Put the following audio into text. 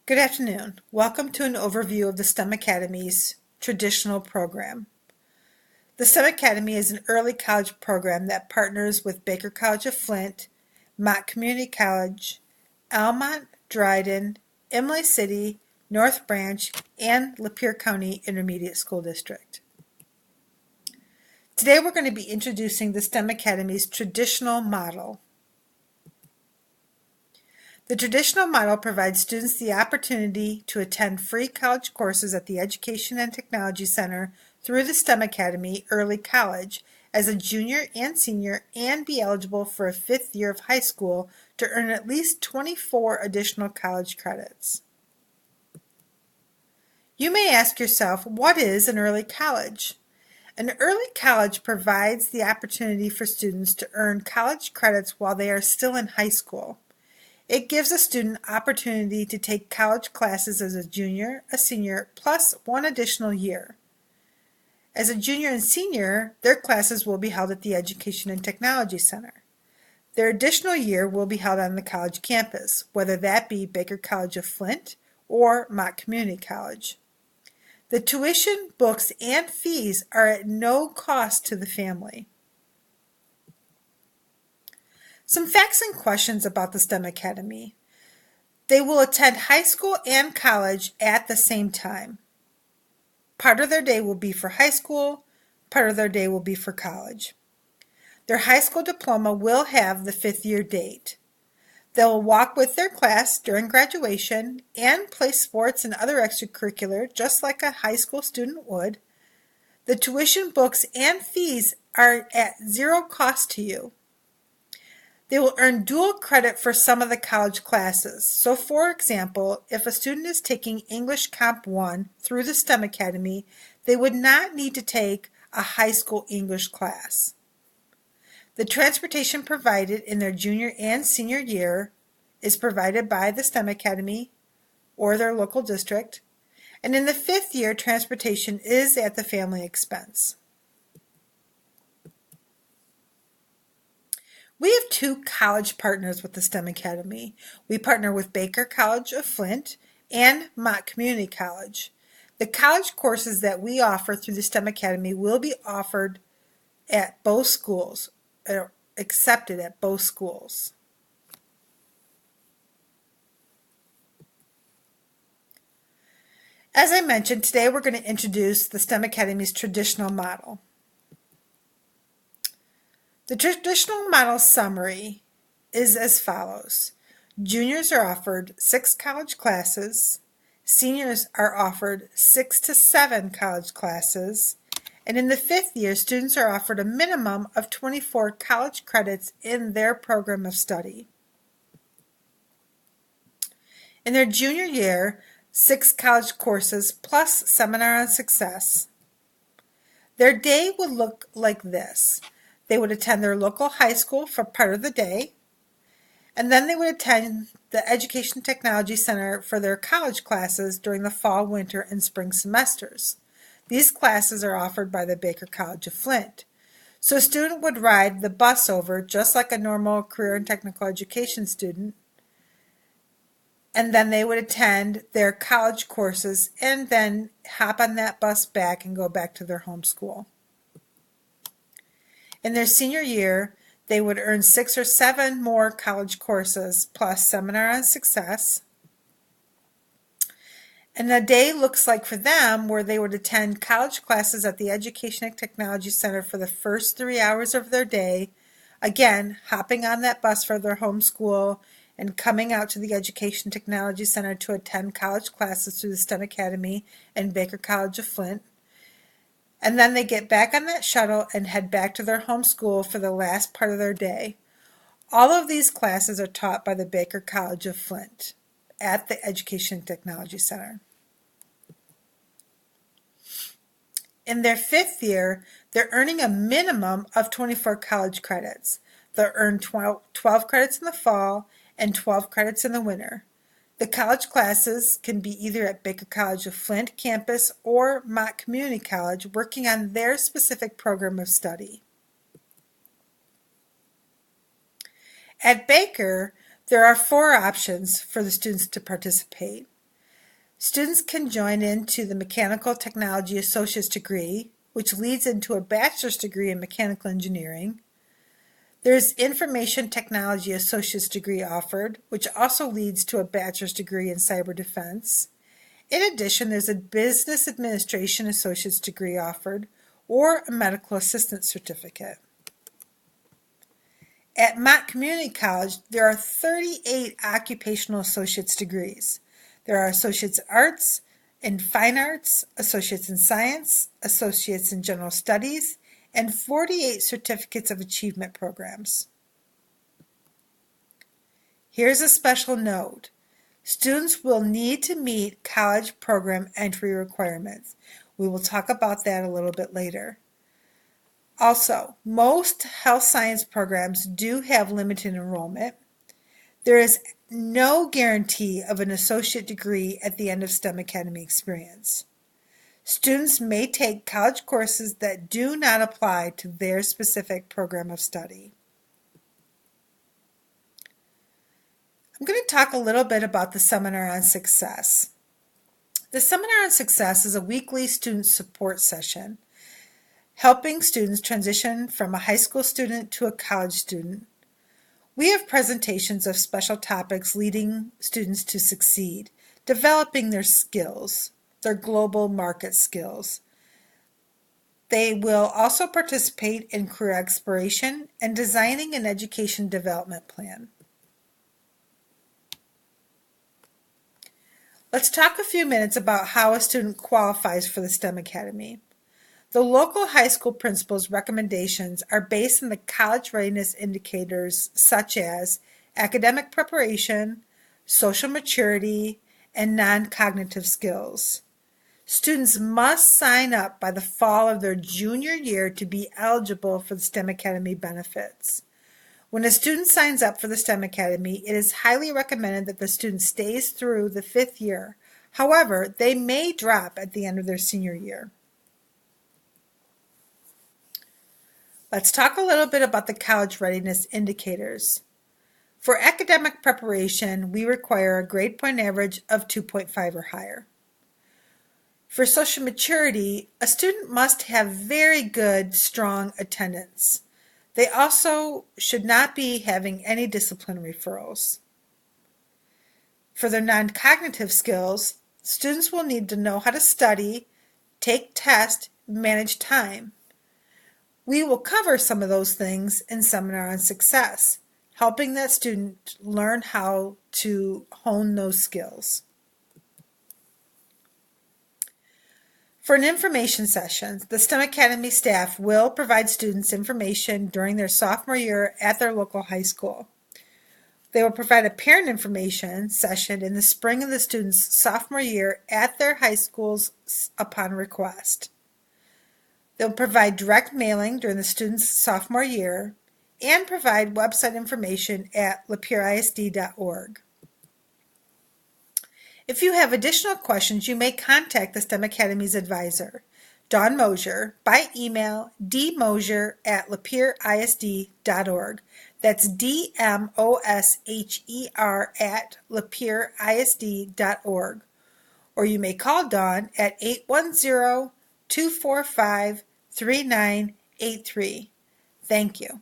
Good afternoon. Welcome to an overview of the STEM Academy's traditional program. The STEM Academy is an early college program that partners with Baker College of Flint, Mott Community College, Almont, Dryden, Imlay City, North Branch, and Lapeer County Intermediate School District. Today we're going to be introducing the STEM Academy's traditional model. The traditional model provides students the opportunity to attend free college courses at the Education and Technology Center through the STEM Academy Early College as a junior and senior and be eligible for a fifth year of high school to earn at least 24 additional college credits. You may ask yourself, what is an early college? An early college provides the opportunity for students to earn college credits while they are still in high school. It gives a student opportunity to take college classes as a junior, a senior, plus one additional year. As a junior and senior, their classes will be held at the Education and Technology Center. Their additional year will be held on the college campus, whether that be Baker College of Flint or Mott Community College. The tuition, books, and fees are at no cost to the family. Some facts and questions about the STEM Academy. They will attend high school and college at the same time. Part of their day will be for high school, part of their day will be for college. Their high school diploma will have the fifth year date. They will walk with their class during graduation and play sports and other extracurricular just like a high school student would. The tuition, books, and fees are at zero cost to you. They will earn dual credit for some of the college classes. So for example, if a student is taking English Comp 1 through the STEM Academy, they would not need to take a high school English class. The transportation provided in their junior and senior year is provided by the STEM Academy or their local district, and in the fifth year, transportation is at the family expense. We have two college partners with the STEM Academy. We partner with Baker College of Flint and Mott Community College. The college courses that we offer through the STEM Academy will be offered at both schools, or accepted at both schools. As I mentioned, today we're going to introduce the STEM Academy's traditional model. The traditional model summary is as follows. Juniors are offered 6 college classes, seniors are offered 6 to 7 college classes, and in the fifth year, students are offered a minimum of 24 college credits in their program of study. In their junior year, 6 college courses plus seminar on success. Their day would look like this. They would attend their local high school for part of the day, and then they would attend the Education Technology Center for their college classes during the fall, winter, and spring semesters. These classes are offered by the Baker College of Flint. So a student would ride the bus over just like a normal career and technical education student, and then they would attend their college courses and then hop on that bus back and go back to their home school. In their senior year, they would earn 6 or 7 more college courses plus seminar on success. And a day looks like for them where they would attend college classes at the Education and Technology Center for the first 3 hours of their day, again, hopping on that bus for their home school and coming out to the Education Technology Center to attend college classes through the STEM Academy and Baker College of Flint. And then they get back on that shuttle and head back to their home school for the last part of their day. All of these classes are taught by the Baker College of Flint at the Education Technology Center. In their fifth year, they're earning a minimum of 24 college credits. They'll earn 12 credits in the fall and 12 credits in the winter. The college classes can be either at Baker College of Flint campus or Mott Community College, working on their specific program of study. At Baker, there are 4 options for the students to participate. Students can join into the Mechanical Technology Associate's degree, which leads into a bachelor's degree in mechanical engineering. There's Information Technology Associate's degree offered, which also leads to a bachelor's degree in cyber defense. In addition, there's a Business Administration Associate's degree offered, or a medical assistant certificate. At Mott Community College, there are 38 occupational associate's degrees. There are Associates in Arts and Fine Arts, Associates in Science, Associates in General Studies, and 48 Certificates of Achievement programs. Here's a special note. Students will need to meet college program entry requirements. We will talk about that a little bit later. Also, most health science programs do have limited enrollment. There is no guarantee of an associate degree at the end of STEM Academy experience. Students may take college courses that do not apply to their specific program of study. I'm going to talk a little bit about the Seminar on Success. The Seminar on Success is a weekly student support session helping students transition from a high school student to a college student. We have presentations of special topics leading students to succeed, developing their skills, their global market skills. They will also participate in career exploration and designing an education development plan. Let's talk a few minutes about how a student qualifies for the STEM Academy. The local high school principal's recommendations are based on the college readiness indicators such as academic preparation, social maturity, and non-cognitive skills. Students must sign up by the fall of their junior year to be eligible for the STEM Academy benefits. When a student signs up for the STEM Academy, it is highly recommended that the student stays through the 5th year. However, they may drop at the end of their senior year. Let's talk a little bit about the college readiness indicators. For academic preparation, we require a grade point average of 2.5 or higher. For social maturity, a student must have very good, strong attendance. They also should not be having any discipline referrals. For their non-cognitive skills, students will need to know how to study, take tests, manage time. We will cover some of those things in Seminar on Success, helping that student learn how to hone those skills. For an information session, the STEM Academy staff will provide students information during their sophomore year at their local high school. They will provide a parent information session in the spring of the student's sophomore year at their high schools upon request. They'll provide direct mailing during the student's sophomore year and provide website information at lapierreisd.org. If you have additional questions, you may contact the STEM Academy's advisor, Dawn Mosier, by email dmosier@lapierreisd.org. That's dmosher@lapierreisd.org. Or you may call Dawn at 810-245-3983. Thank you.